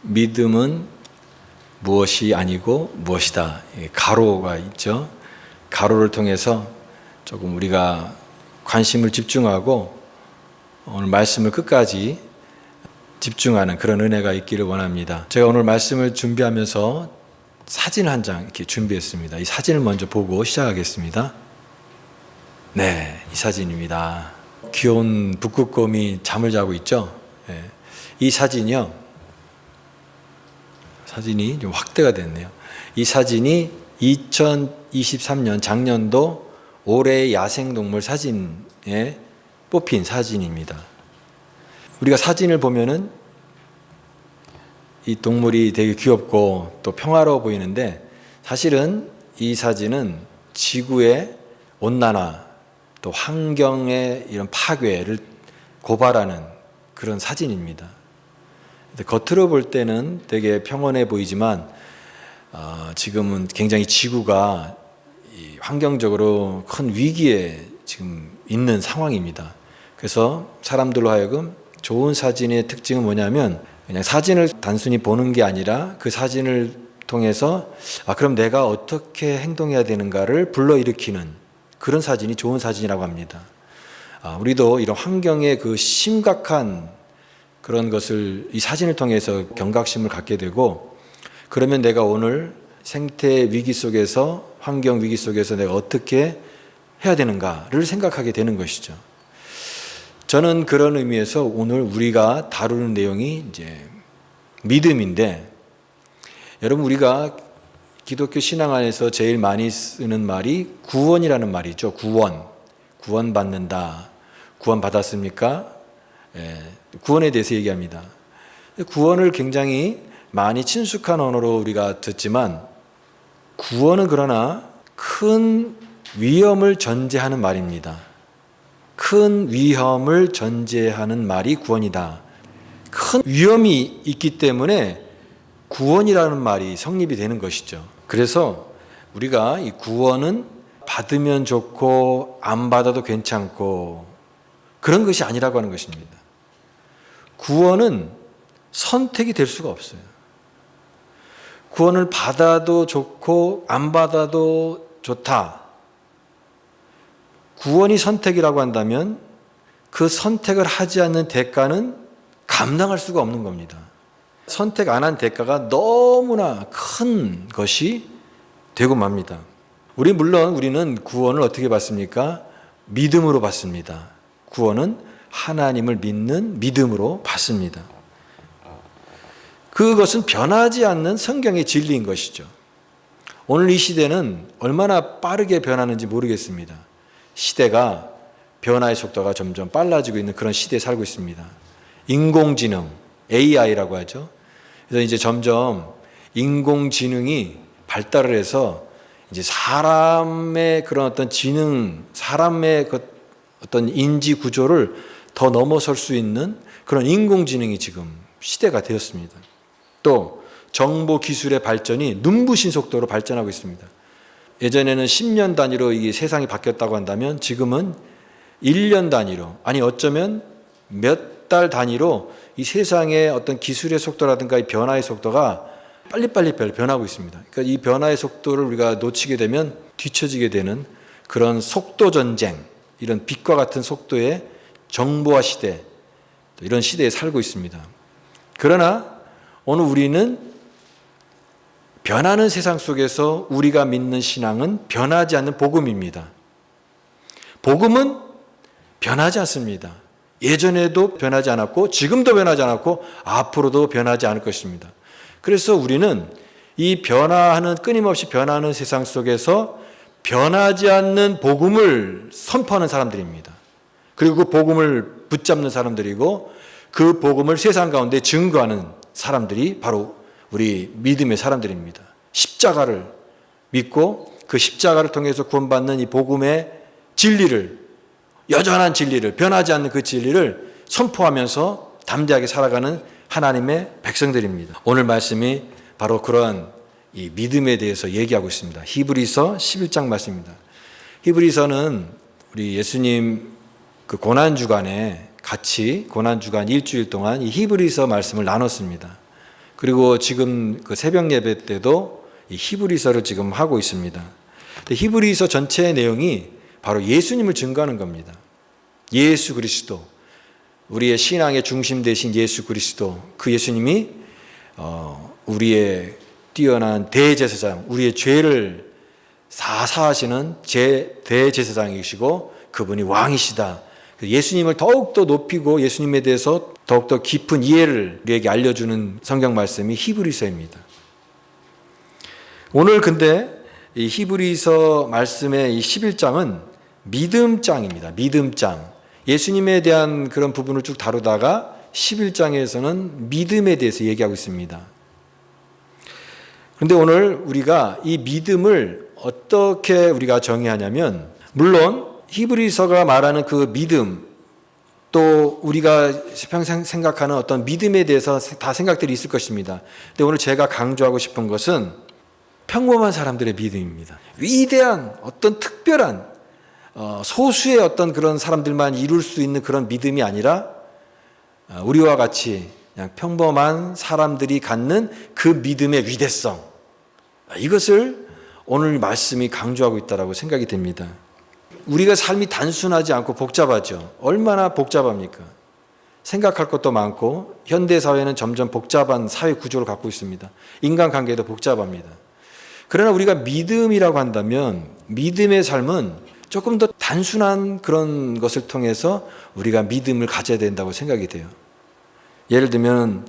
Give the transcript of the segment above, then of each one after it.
믿음은 무엇이 아니고 무엇이다. 가로가 있죠. 가로를 통해서 조금 우리가 관심을 집중하고 오늘 말씀을 끝까지 집중하는 그런 은혜가 있기를 원합니다. 제가 오늘 말씀을 준비하면서 사진 한 장 이렇게 준비했습니다. 이 사진을 먼저 보고 시작하겠습니다. 네, 이 사진입니다. 귀여운 북극곰이 잠을 자고 있죠. 네. 이 사진이요. 사진이 좀 확대가 됐네요. 이 사진이 2023년 작년도 올해 야생동물 사진에 뽑힌 사진입니다. 우리가 사진을 보면은 이 동물이 되게 귀엽고 또 평화로워 보이는데 사실은 이 사진은 지구의 온난화 또 환경의 이런 파괴를 고발하는 그런 사진입니다. 겉으로 볼 때는 되게 평온해 보이지만 지금은 굉장히 지구가 환경적으로 큰 위기에 지금 있는 상황입니다. 그래서 사람들로 하여금 좋은 사진의 특징은 뭐냐면 그냥 사진을 단순히 보는 게 아니라 그 사진을 통해서 그럼 내가 어떻게 행동해야 되는가를 불러일으키는 그런 사진이 좋은 사진이라고 합니다. 우리도 이런 환경의 그 심각한 그런 것을 이 사진을 통해서 경각심을 갖게 되고 그러면 내가 오늘 생태 위기 속에서 환경 위기 속에서 내가 어떻게 해야 되는가를 생각하게 되는 것이죠. 저는 그런 의미에서 오늘 우리가 다루는 내용이 이제 믿음인데 여러분 우리가 기독교 신앙 안에서 제일 많이 쓰는 말이 구원이라는 말이죠. 구원 받는다. 구원 받았습니까? 구원에 대해서 얘기합니다. 구원을 굉장히 많이 친숙한 언어로 우리가 듣지만 구원은 그러나 큰 위험을 전제하는 말입니다. 큰 위험을 전제하는 말이 구원이다. 큰 위험이 있기 때문에 구원이라는 말이 성립이 되는 것이죠. 그래서 우리가 이 구원은 받으면 좋고 안 받아도 괜찮고 그런 것이 아니라고 하는 것입니다. 구원은 선택이 될 수가 없어요. 구원을 받아도 좋고 안 받아도 좋다. 구원이 선택이라고 한다면 그 선택을 하지 않는 대가는 감당할 수가 없는 겁니다. 선택 안 한 대가가 너무나 큰 것이 되고 맙니다. 우리는 구원을 어떻게 받습니까? 믿음으로 받습니다. 구원은 하나님을 믿는 믿음으로 받습니다. 그것은 변하지 않는 성경의 진리인 것이죠. 오늘 이 시대는 얼마나 빠르게 변하는지 모르겠습니다. 시대가 변화의 속도가 점점 빨라지고 있는 그런 시대에 살고 있습니다. 인공지능, AI라고 하죠. 그래서 이제 점점 인공지능이 발달을 해서 이제 사람의 그런 어떤 지능, 사람의 그 어떤 인지 구조를 더 넘어설 수 있는 그런 인공지능이 지금 시대가 되었습니다. 또 정보 기술의 발전이 눈부신 속도로 발전하고 있습니다. 예전에는 10년 단위로 이 세상이 바뀌었다고 한다면 지금은 1년 단위로 아니 어쩌면 몇 달 단위로 이 세상의 어떤 기술의 속도라든가 이 변화의 속도가 빨리빨리 변하고 있습니다. 그러니까 이 변화의 속도를 우리가 놓치게 되면 뒤처지게 되는 그런 속도 전쟁, 이런 빛과 같은 속도의 정보화 시대, 이런 시대에 살고 있습니다. 그러나 오늘 우리는 변하는 세상 속에서 우리가 믿는 신앙은 변하지 않는 복음입니다. 복음은 변하지 않습니다. 예전에도 변하지 않았고 지금도 변하지 않았고 앞으로도 변하지 않을 것입니다. 그래서 우리는 이 변화하는 끊임없이 변하는 세상 속에서 변하지 않는 복음을 선포하는 사람들입니다. 그리고 그 복음을 붙잡는 사람들이고 그 복음을 세상 가운데 증거하는 사람들이 바로 우리 믿음의 사람들입니다. 십자가를 믿고 그 십자가를 통해서 구원받는 이 복음의 진리를, 여전한 진리를, 변하지 않는 그 진리를 선포하면서 담대하게 살아가는 하나님의 백성들입니다. 오늘 말씀이 바로 그러한 이 믿음에 대해서 얘기하고 있습니다. 히브리서 11장 말씀입니다. 히브리서는 우리 예수님 그 고난주간에 같이 고난주간 일주일 동안 이 히브리서 말씀을 나눴습니다. 그리고 지금 그 새벽 예배 때도 이 히브리서를 지금 하고 있습니다. 근데 히브리서 전체의 내용이 바로 예수님을 증거하는 겁니다. 예수 그리스도, 우리의 신앙의 중심 되신 예수 그리스도, 그 예수님이 우리의 뛰어난 대제사장, 우리의 죄를 사하시는 대제사장이시고 그분이 왕이시다. 예수님을 더욱더 높이고 예수님에 대해서 더욱더 깊은 이해를 우리에게 알려주는 성경 말씀이 히브리서입니다. 오늘 근데 이 히브리서 말씀의 이 11장은 믿음장입니다. 믿음장. 예수님에 대한 그런 부분을 쭉 다루다가 11장에서는 믿음에 대해서 얘기하고 있습니다. 그런데 오늘 우리가 이 믿음을 어떻게 우리가 정의하냐면, 물론 히브리서가 말하는 그 믿음, 또 우리가 평생 생각하는 어떤 믿음에 대해서 다 생각들이 있을 것입니다. 근데 오늘 제가 강조하고 싶은 것은 평범한 사람들의 믿음입니다. 위대한 어떤 특별한 소수의 어떤 그런 사람들만 이룰 수 있는 그런 믿음이 아니라 우리와 같이 그냥 평범한 사람들이 갖는 그 믿음의 위대성, 이것을 오늘 말씀이 강조하고 있다고 생각이 됩니다. 우리가 삶이 단순하지 않고 복잡하죠. 얼마나 복잡합니까? 생각할 것도 많고 현대사회는 점점 복잡한 사회 구조를 갖고 있습니다. 인간관계도 복잡합니다. 그러나 우리가 믿음이라고 한다면 믿음의 삶은 조금 더 단순한 그런 것을 통해서 우리가 믿음을 가져야 된다고 생각이 돼요. 예를 들면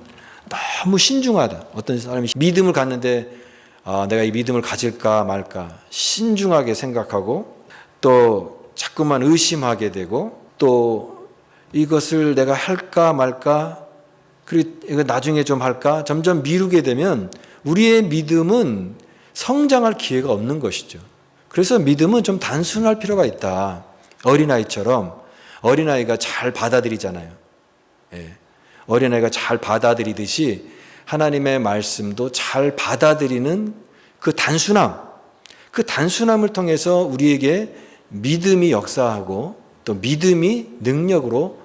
너무 신중하다. 어떤 사람이 믿음을 갖는데 내가 이 믿음을 가질까 말까 신중하게 생각하고 또 자꾸만 의심하게 되고 또 이것을 내가 할까 말까 그리고 이거 나중에 좀 할까 점점 미루게 되면 우리의 믿음은 성장할 기회가 없는 것이죠. 그래서 믿음은 좀 단순할 필요가 있다. 어린아이처럼 어린아이가 잘 받아들이잖아요. 예. 어린아이가 잘 받아들이듯이 하나님의 말씀도 잘 받아들이는 그 단순함을 통해서 우리에게 믿음이 역사하고 또 믿음이 능력으로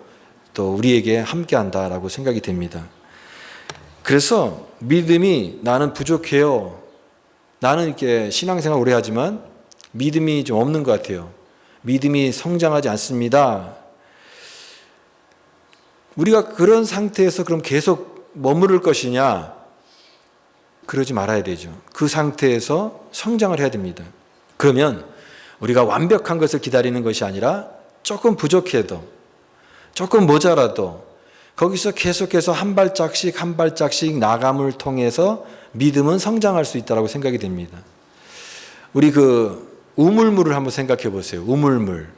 또 우리에게 함께한다라고 생각이 됩니다. 그래서 믿음이 나는 부족해요. 나는 이렇게 신앙생활 오래 하지만 믿음이 좀 없는 것 같아요. 믿음이 성장하지 않습니다. 우리가 그런 상태에서 그럼 계속 머무를 것이냐? 그러지 말아야 되죠. 그 상태에서 성장을 해야 됩니다. 그러면 우리가 완벽한 것을 기다리는 것이 아니라 조금 부족해도 조금 모자라도 거기서 계속해서 한 발짝씩 나감을 통해서 믿음은 성장할 수 있다고 생각이 됩니다. 우리 그 우물물을 한번 생각해 보세요. 우물물.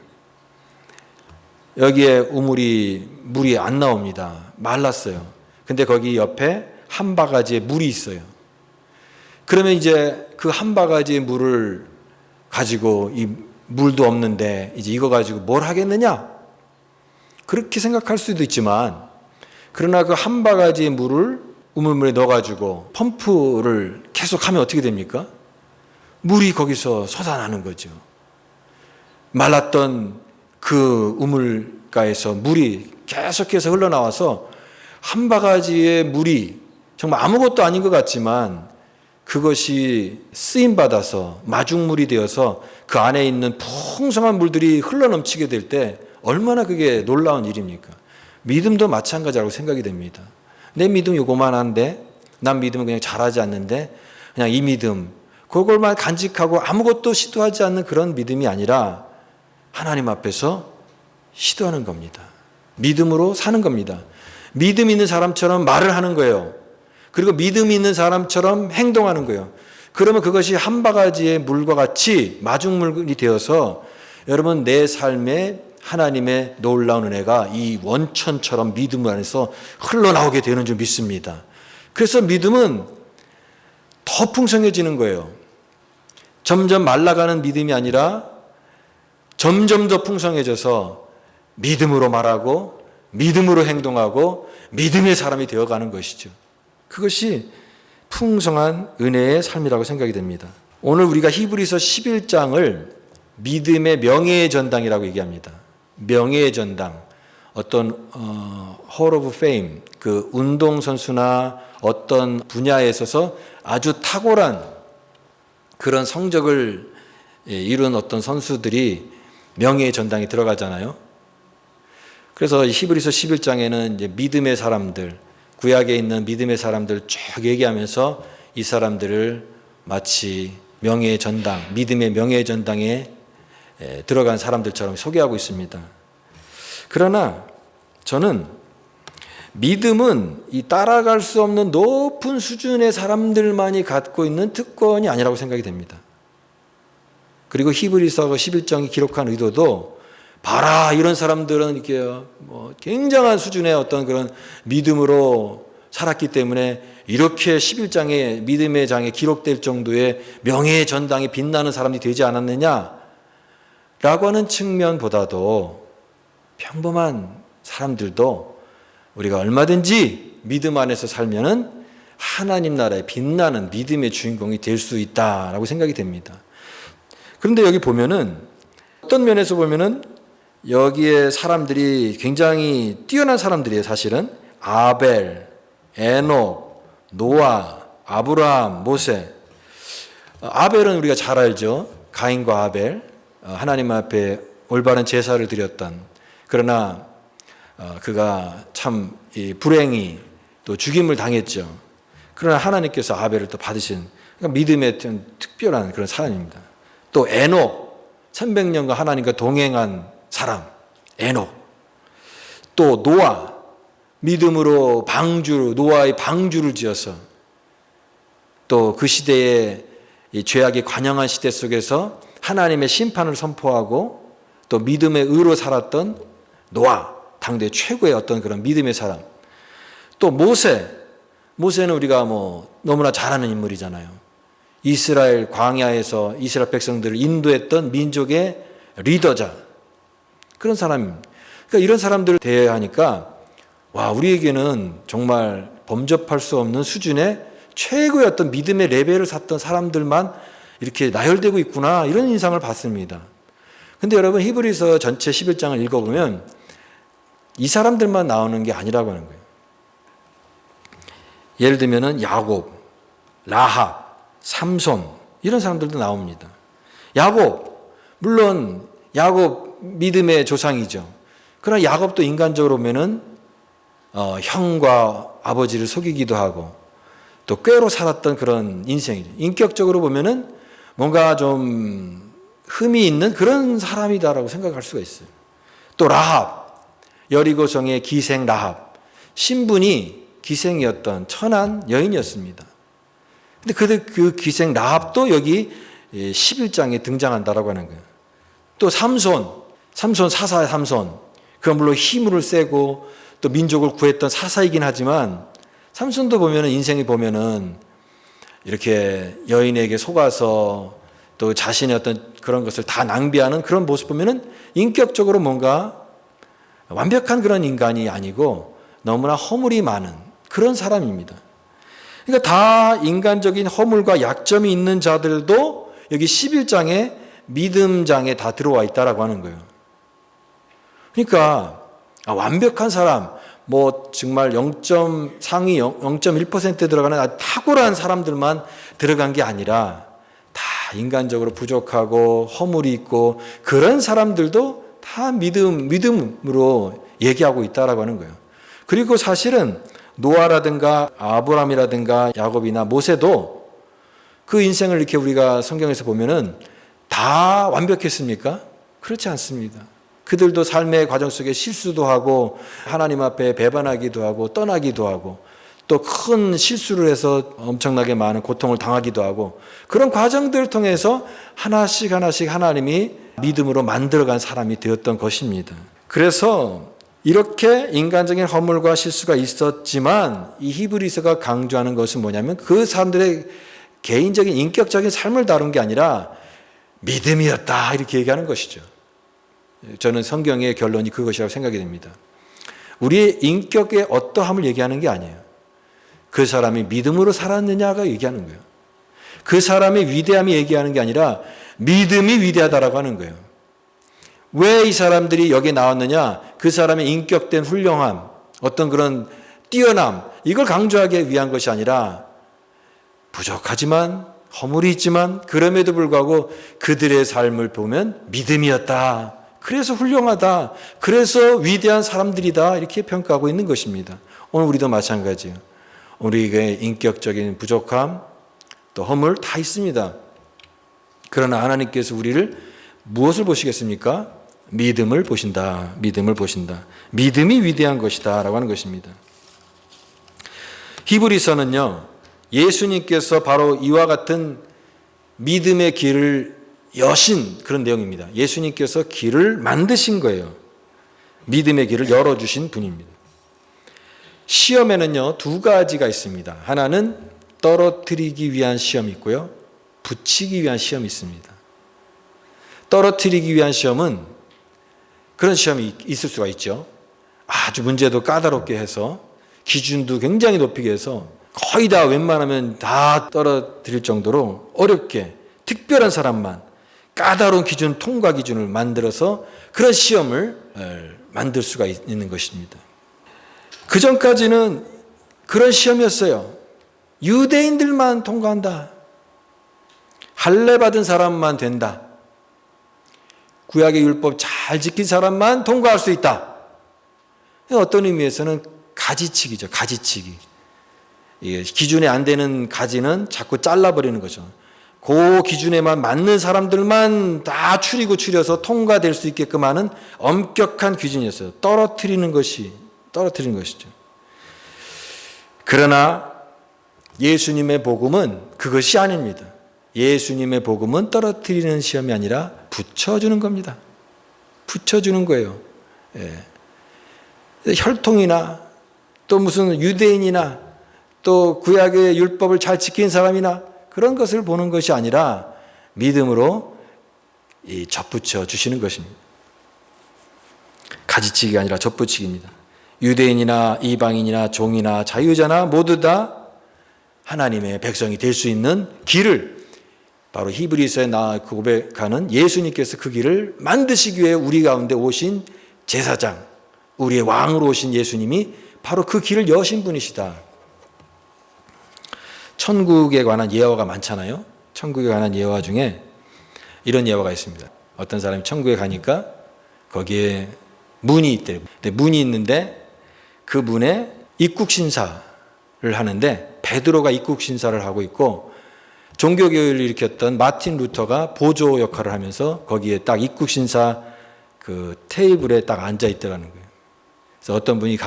여기에 물이 안 나옵니다. 말랐어요. 근데 거기 옆에 한 바가지의 물이 있어요. 그러면 이제 그 한 바가지의 물을 가지고 이 물도 없는데 이제 이거 가지고 뭘 하겠느냐? 그렇게 생각할 수도 있지만 그러나 그 한 바가지의 물을 우물물에 넣어가지고 펌프를 계속하면 어떻게 됩니까? 물이 거기서 솟아나는 거죠. 말랐던 그 우물가에서 물이 계속해서 흘러나와서 한 바가지의 물이 정말 아무것도 아닌 것 같지만 그것이 쓰임받아서 마중물이 되어서 그 안에 있는 풍성한 물들이 흘러넘치게 될 때 얼마나 그게 놀라운 일입니까? 믿음도 마찬가지라고 생각이 됩니다. 내 믿음 요거만한데 난 믿음을 그냥 잘하지 않는데 그냥 이 믿음 그걸만 간직하고 아무것도 시도하지 않는 그런 믿음이 아니라 하나님 앞에서 시도하는 겁니다. 믿음으로 사는 겁니다. 믿음 있는 사람처럼 말을 하는 거예요. 그리고 믿음 있는 사람처럼 행동하는 거예요. 그러면 그것이 한 바가지의 물과 같이 마중물이 되어서 여러분 내 삶에 하나님의 놀라운 은혜가 이 원천처럼 믿음 안에서 흘러나오게 되는 줄 믿습니다. 그래서 믿음은 더 풍성해지는 거예요. 점점 말라가는 믿음이 아니라 점점 더 풍성해져서 믿음으로 말하고 믿음으로 행동하고 믿음의 사람이 되어가는 것이죠. 그것이 풍성한 은혜의 삶이라고 생각이 됩니다. 오늘 우리가 히브리서 11장을 믿음의 명예의 전당이라고 얘기합니다. 명예의 전당, 어떤 Hall of Fame, 그 운동선수나 어떤 분야에 있어서 아주 탁월한 그런 성적을 이룬 어떤 선수들이 명예의 전당에 들어가잖아요. 그래서 히브리서 11장에는 이제 믿음의 사람들, 구약에 있는 믿음의 사람들 쭉 얘기하면서 이 사람들을 마치 명예의 전당, 믿음의 명예의 전당에 들어간 사람들처럼 소개하고 있습니다. 그러나 저는 믿음은 이 따라갈 수 없는 높은 수준의 사람들만이 갖고 있는 특권이 아니라고 생각이 됩니다. 그리고 히브리서 11장이 기록한 의도도 봐라, 이런 사람들은 이렇게 굉장한 수준의 어떤 그런 믿음으로 살았기 때문에 이렇게 11장의 믿음의 장에 기록될 정도의 명예의 전당에 빛나는 사람이 되지 않았느냐라고 하는 측면보다도 평범한 사람들도 우리가 얼마든지 믿음 안에서 살면은 하나님 나라에 빛나는 믿음의 주인공이 될 수 있다라고 생각이 됩니다. 그런데 여기 보면은 어떤 면에서 보면은 여기에 사람들이 굉장히 뛰어난 사람들이에요. 사실은 아벨, 에녹, 노아, 아브라함, 모세. 아벨은 우리가 잘 알죠. 가인과 아벨, 하나님 앞에 올바른 제사를 드렸던, 그러나 그가 참 불행히 또 죽임을 당했죠. 그러나 하나님께서 아벨을 또 받으신, 그러니까 믿음의 특별한 그런 사람입니다. 또 에녹, 1100년간 하나님과 동행한 사람, 에녹. 또 노아, 믿음으로 노아의 방주를 지어서 또 그 시대에 이 죄악이 관영한 시대 속에서 하나님의 심판을 선포하고 또 믿음의 의로 살았던 노아, 당대 최고의 어떤 그런 믿음의 사람. 또 모세는 우리가 너무나 잘 아는 인물이잖아요. 이스라엘 광야에서 이스라엘 백성들을 인도했던 민족의 리더자, 그런 사람입니다. 그러니까 이런 사람들을 대하니까 우리에게는 정말 범접할 수 없는 수준의 최고의 어떤 믿음의 레벨을 샀던 사람들만 이렇게 나열되고 있구나, 이런 인상을 받습니다. 근데 여러분, 히브리서 전체 11장을 읽어보면 이 사람들만 나오는 게 아니라고 하는 거예요. 예를 들면은 야곱, 라합, 삼손, 이런 사람들도 나옵니다. 물론 야곱 믿음의 조상이죠. 그러나 야곱도 인간적으로 보면은 형과 아버지를 속이기도 하고 또 꾀로 살았던 그런 인생이죠. 인격적으로 보면은 뭔가 좀 흠이 있는 그런 사람이다라고 생각할 수가 있어요. 또 라합, 여리고성의 기생 라합, 신분이 기생이었던 천한 여인이었습니다. 근데 그 기생 라합도 여기 11장에 등장한다라고 하는 거예요. 또 삼손 사사의 삼손, 그건 물론 힘으로 세고 또 민족을 구했던 사사이긴 하지만 삼손도 보면은 인생이 보면은 이렇게 여인에게 속아서 또 자신의 어떤 그런 것을 다 낭비하는 그런 모습 보면은 인격적으로 뭔가 완벽한 그런 인간이 아니고 너무나 허물이 많은 그런 사람입니다. 그러니까 다 인간적인 허물과 약점이 있는 자들도 여기 11장에 믿음장에 다 들어와 있다라고 하는 거예요. 그러니까 완벽한 사람, 정말 상위 0.1% 들어가는 아주 탁월한 사람들만 들어간 게 아니라 다 인간적으로 부족하고 허물이 있고 그런 사람들도 다 믿음으로 얘기하고 있다라고 하는 거예요. 그리고 사실은 노아라든가 아브라함이라든가 야곱이나 모세도 그 인생을 이렇게 우리가 성경에서 보면은 다 완벽했습니까? 그렇지 않습니다. 그들도 삶의 과정 속에 실수도 하고 하나님 앞에 배반하기도 하고 떠나기도 하고 또 큰 실수를 해서 엄청나게 많은 고통을 당하기도 하고 그런 과정들을 통해서 하나씩 하나님이 믿음으로 만들어간 사람이 되었던 것입니다. 그래서 이렇게 인간적인 허물과 실수가 있었지만 이 히브리서가 강조하는 것은 뭐냐면 그 사람들의 개인적인 인격적인 삶을 다룬 게 아니라 믿음이었다, 이렇게 얘기하는 것이죠. 저는 성경의 결론이 그것이라고 생각이 됩니다. 우리의 인격의 어떠함을 얘기하는 게 아니에요. 그 사람이 믿음으로 살았느냐가 얘기하는 거예요. 그 사람의 위대함이 얘기하는 게 아니라 믿음이 위대하다라고 하는 거예요. 왜 이 사람들이 여기에 나왔느냐? 그 사람의 인격된 훌륭함, 어떤 그런 뛰어남, 이걸 강조하기 위한 것이 아니라 부족하지만 허물이 있지만 그럼에도 불구하고 그들의 삶을 보면 믿음이었다. 그래서 훌륭하다. 그래서 위대한 사람들이다. 이렇게 평가하고 있는 것입니다. 오늘 우리도 마찬가지예요. 우리에게 인격적인 부족함, 또 허물 다 있습니다. 그러나 하나님께서 우리를 무엇을 보시겠습니까? 믿음을 보신다. 믿음을 보신다. 믿음이 위대한 것이다 라고 하는 것입니다. 히브리서는요, 예수님께서 바로 이와 같은 믿음의 길을 여신 그런 내용입니다. 예수님께서 길을 만드신 거예요. 믿음의 길을 열어주신 분입니다. 시험에는요, 두 가지가 있습니다. 하나는 떨어뜨리기 위한 시험이 있고요, 붙이기 위한 시험이 있습니다. 떨어뜨리기 위한 시험은 그런 시험이 있을 수가 있죠. 아주 문제도 까다롭게 해서 기준도 굉장히 높이게 해서 거의 다 웬만하면 다 떨어뜨릴 정도로 어렵게 특별한 사람만 까다로운 기준, 통과 기준을 만들어서 그런 시험을 만들 수가 있는 것입니다. 그 전까지는 그런 시험이었어요. 유대인들만 통과한다. 할례 받은 사람만 된다. 구약의 율법 잘 지킨 사람만 통과할 수 있다. 어떤 의미에서는 가지치기죠. 가지치기. 기준에 안 되는 가지는 자꾸 잘라버리는 거죠. 그 기준에만 맞는 사람들만 다 추려서 통과될 수 있게끔 하는 엄격한 기준이었어요. 떨어뜨리는 것이죠. 그러나 예수님의 복음은 그것이 아닙니다. 예수님의 복음은 떨어뜨리는 시험이 아니라 붙여주는 겁니다. 붙여주는 거예요. 혈통이나 또 무슨 유대인이나 또 구약의 율법을 잘 지킨 사람이나 그런 것을 보는 것이 아니라 믿음으로 접붙여 주시는 것입니다. 가지치기가 아니라 접붙이기입니다. 유대인이나 이방인이나 종이나 자유자나 모두 다 하나님의 백성이 될 수 있는 길을 바로 히브리서에 고백하는 예수님께서 그 길을 만드시기 위해 우리 가운데 오신 제사장, 우리의 왕으로 오신 예수님이 바로 그 길을 여신 분이시다. 천국에 관한 예화가 많잖아요. 천국에 관한 예화 중에 이런 예화가 있습니다. 어떤 사람이 천국에 가니까 거기에 문이 있대요. 문이 있는데 그 문에 입국 신사를 하는데 베드로가 입국 신사를 하고 있고 종교개혁을 일으켰던 마틴 루터가 보조 역할을 하면서 거기에 딱 입국 신사 그 테이블에 딱 앉아 있더라는 거예요. 그래서 어떤 분이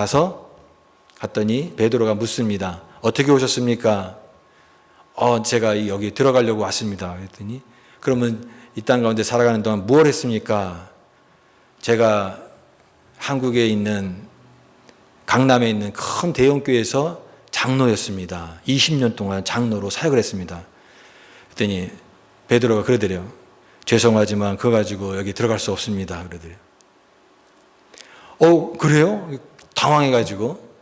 갔더니 베드로가 묻습니다. 어떻게 오셨습니까? 제가 여기 들어가려고 왔습니다. 그랬더니 그러면 이 땅 가운데 살아가는 동안 무엇을 했습니까? 제가 한국에 있는 강남에 있는 큰 대형교회에서 장로였습니다. 20년 동안 장로로 사역을 했습니다. 그랬더니 베드로가 그러더래요. 죄송하지만 그거 가지고 여기 들어갈 수 없습니다. 그러더래요. 그래요? 당황해가지고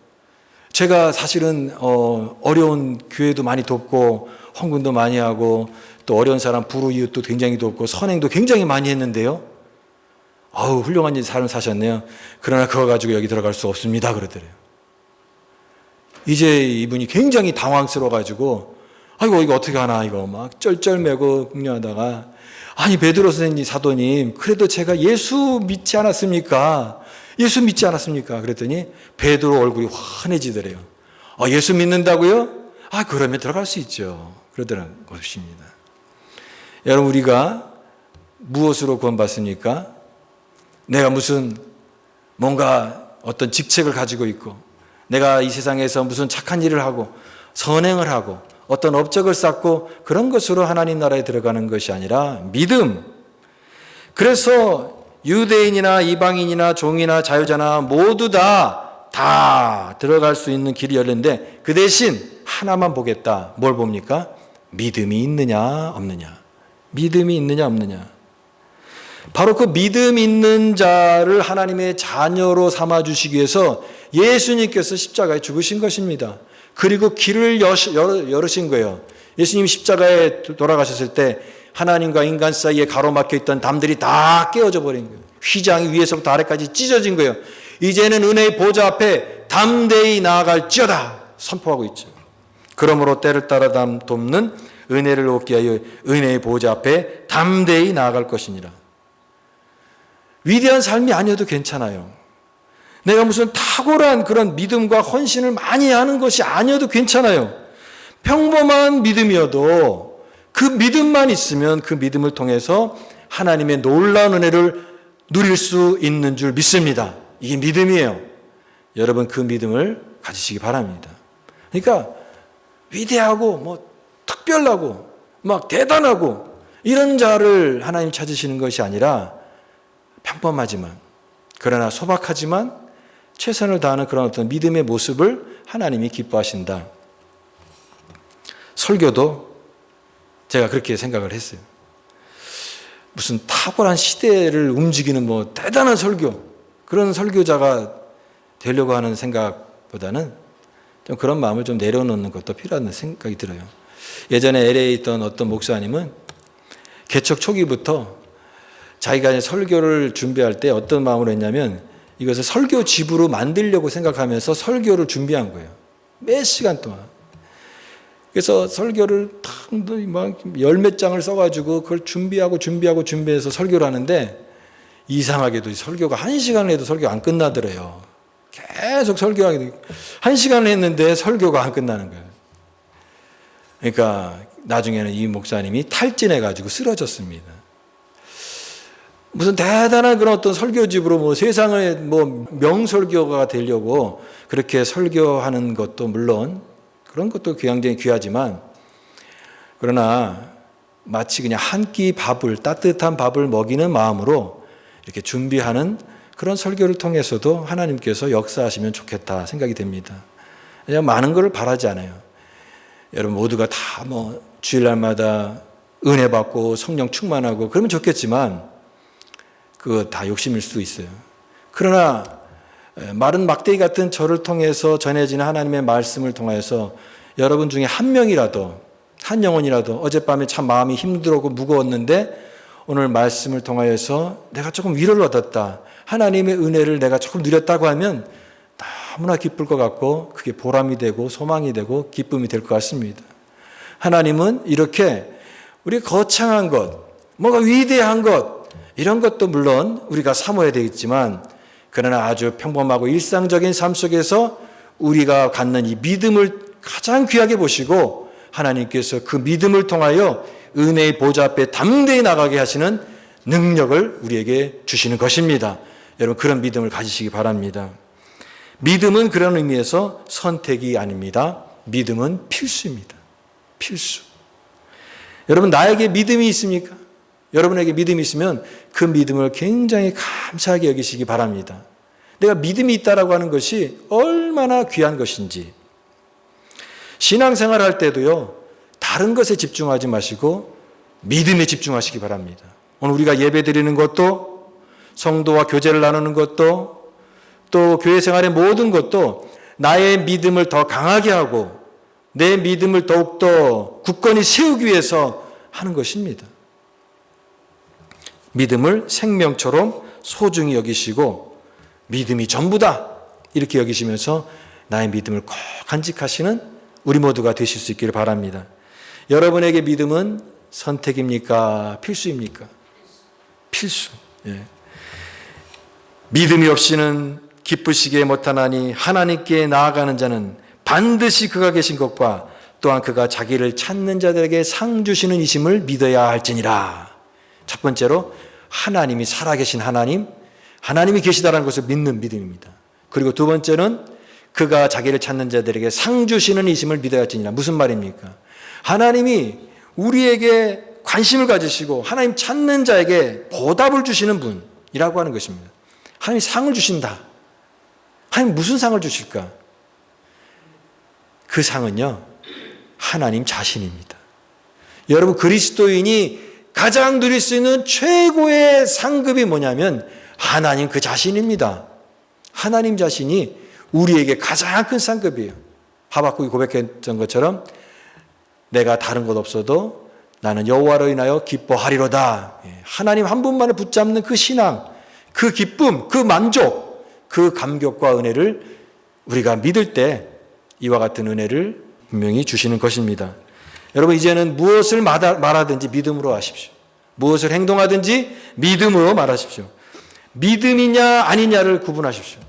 제가 사실은 어려운 교회도 많이 돕고 헌금도 많이 하고 또 어려운 사람 불우이웃도 굉장히 돕고 선행도 굉장히 많이 했는데요. 훌륭한 삶을 사셨네요. 그러나 그거 가지고 여기 들어갈 수 없습니다. 그러더래요. 이제 이분이 굉장히 당황스러워가지고 이거 어떻게 하나 이거 막 쩔쩔매고 궁리하다가 아니 베드로 선생님 사도님 그래도 제가 예수 믿지 않았습니까? 예수 믿지 않았습니까? 그랬더니 베드로 얼굴이 환해지더래요. 예수 믿는다고요? 그러면 들어갈 수 있죠. 그러더라는 것입니다. 여러분 우리가 무엇으로 구원받습니까? 내가 무슨 뭔가 어떤 직책을 가지고 있고 내가 이 세상에서 무슨 착한 일을 하고 선행을 하고 어떤 업적을 쌓고 그런 것으로 하나님 나라에 들어가는 것이 아니라 믿음. 그래서 유대인이나 이방인이나 종이나 자유자나 모두 다 들어갈 수 있는 길이 열렸는데 그 대신 하나만 보겠다. 뭘 봅니까? 믿음이 있느냐 없느냐. 믿음이 있느냐 없느냐. 바로 그 믿음 있는 자를 하나님의 자녀로 삼아주시기 위해서 예수님께서 십자가에 죽으신 것입니다. 그리고 길을 열으신 거예요. 예수님 십자가에 돌아가셨을 때 하나님과 인간 사이에 가로막혀 있던 담들이 다 깨어져 버린 거예요. 휘장이 위에서부터 아래까지 찢어진 거예요. 이제는 은혜의 보좌 앞에 담대히 나아갈지어다 선포하고 있죠. 그러므로 때를 따라 돕는 은혜를 얻기 위하여 은혜의 보좌 앞에 담대히 나아갈 것이니라. 위대한 삶이 아니어도 괜찮아요. 내가 무슨 탁월한 그런 믿음과 헌신을 많이 하는 것이 아니어도 괜찮아요. 평범한 믿음이어도 그 믿음만 있으면 그 믿음을 통해서 하나님의 놀라운 은혜를 누릴 수 있는 줄 믿습니다. 이게 믿음이에요. 여러분 그 믿음을 가지시기 바랍니다. 그러니까 위대하고 뭐 특별하고 막 대단하고 이런 자를 하나님 찾으시는 것이 아니라 평범하지만 그러나 소박하지만 최선을 다하는 그런 어떤 믿음의 모습을 하나님이 기뻐하신다. 설교도 제가 그렇게 생각을 했어요. 무슨 탁월한 시대를 움직이는 뭐 대단한 설교, 그런 설교자가 되려고 하는 생각보다는 좀 그런 마음을 좀 내려놓는 것도 필요하다는 생각이 들어요. 예전에 LA에 있던 어떤 목사님은 개척 초기부터 자기가 설교를 준비할 때 어떤 마음으로 했냐면 이것을 설교집으로 만들려고 생각하면서 설교를 준비한 거예요. 몇 시간 동안. 그래서 설교를 막 열 몇 장을 써가지고 그걸 준비해서 설교를 하는데 이상하게도 설교가 1시간을 해도 설교가 안 끝나더래요. 계속 설교하게 되고 1시간을 했는데 설교가 안 끝나는 거예요. 그러니까 나중에는 이 목사님이 탈진해가지고 쓰러졌습니다. 무슨 대단한 그런 어떤 설교집으로 뭐 세상의 뭐 명설교가 되려고 그렇게 설교하는 것도 물론 그런 것도 굉장히 귀하지만 그러나 마치 그냥 한 끼 밥을 따뜻한 밥을 먹이는 마음으로 이렇게 준비하는 그런 설교를 통해서도 하나님께서 역사하시면 좋겠다 생각이 됩니다. 그냥 많은 것을 바라지 않아요. 여러분 모두가 다 뭐 주일날마다 은혜 받고 성령 충만하고 그러면 좋겠지만 그거 다 욕심일 수도 있어요. 그러나 마른 막대기 같은 저를 통해서 전해지는 하나님의 말씀을 통해서 여러분 중에 한 명이라도 한 영혼이라도 어젯밤에 참 마음이 힘들고 무거웠는데 오늘 말씀을 통하여서 내가 조금 위로를 얻었다. 하나님의 은혜를 내가 조금 누렸다고 하면 너무나 기쁠 것 같고 그게 보람이 되고 소망이 되고 기쁨이 될 것 같습니다. 하나님은 이렇게 우리가 거창한 것, 뭔가 위대한 것 이런 것도 물론 우리가 사모해야 되겠지만 그러나 아주 평범하고 일상적인 삶 속에서 우리가 갖는 이 믿음을 가장 귀하게 보시고 하나님께서 그 믿음을 통하여 은혜의 보좌 앞에 담대히 나가게 하시는 능력을 우리에게 주시는 것입니다. 여러분 그런 믿음을 가지시기 바랍니다. 믿음은 그런 의미에서 선택이 아닙니다. 믿음은 필수입니다. 필수. 여러분 나에게 믿음이 있습니까? 여러분에게 믿음이 있으면 그 믿음을 굉장히 감사하게 여기시기 바랍니다. 내가 믿음이 있다라고 하는 것이 얼마나 귀한 것인지. 신앙생활 할 때도요. 다른 것에 집중하지 마시고 믿음에 집중하시기 바랍니다. 오늘 우리가 예배 드리는 것도 성도와 교제를 나누는 것도 또 교회 생활의 모든 것도 나의 믿음을 더 강하게 하고 내 믿음을 더욱더 굳건히 세우기 위해서 하는 것입니다. 믿음을 생명처럼 소중히 여기시고 믿음이 전부다 이렇게 여기시면서 나의 믿음을 꼭 간직하시는 우리 모두가 되실 수 있기를 바랍니다. 여러분에게 믿음은 선택입니까? 필수입니까? 필수. 예. 믿음이 없이는 기쁘시게 못하나니 하나님께 나아가는 자는 반드시 그가 계신 것과 또한 그가 자기를 찾는 자들에게 상 주시는 이심을 믿어야 할지니라. 첫 번째로 하나님이 살아계신 하나님이 계시다는 것을 믿는 믿음입니다. 그리고 두 번째는 그가 자기를 찾는 자들에게 상 주시는 이심을 믿어야 할지니라. 무슨 말입니까? 하나님이 우리에게 관심을 가지시고 하나님 찾는 자에게 보답을 주시는 분이라고 하는 것입니다. 하나님이 상을 주신다. 하나님 무슨 상을 주실까? 그 상은요, 하나님 자신입니다. 여러분, 그리스도인이 가장 누릴 수 있는 최고의 상급이 뭐냐면 하나님 그 자신입니다. 하나님 자신이 우리에게 가장 큰 상급이에요. 하박국이 고백했던 것처럼 내가 다른 것 없어도 나는 여호와로 인하여 기뻐하리로다. 하나님 한 분만을 붙잡는 그 신앙, 그 기쁨, 그 만족, 그 감격과 은혜를 우리가 믿을 때 이와 같은 은혜를 분명히 주시는 것입니다. 여러분, 이제는 무엇을 말하든지 믿음으로 하십시오. 무엇을 행동하든지 믿음으로 말하십시오. 믿음이냐 아니냐를 구분하십시오.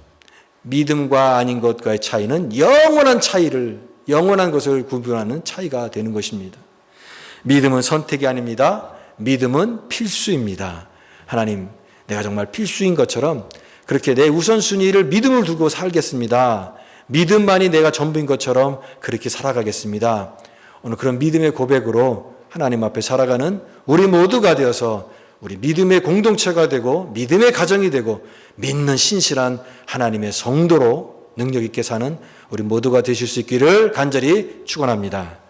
믿음과 아닌 것과의 차이는 영원한 것을 구분하는 차이가 되는 것입니다. 믿음은 선택이 아닙니다. 믿음은 필수입니다. 하나님, 내가 정말 필수인 것처럼 그렇게 내 우선순위를 믿음을 두고 살겠습니다. 믿음만이 내가 전부인 것처럼 그렇게 살아가겠습니다. 오늘 그런 믿음의 고백으로 하나님 앞에 살아가는 우리 모두가 되어서 우리 믿음의 공동체가 되고 믿음의 가정이 되고 믿는 신실한 하나님의 성도로 능력 있게 사는 우리 모두가 되실 수 있기를 간절히 축원합니다.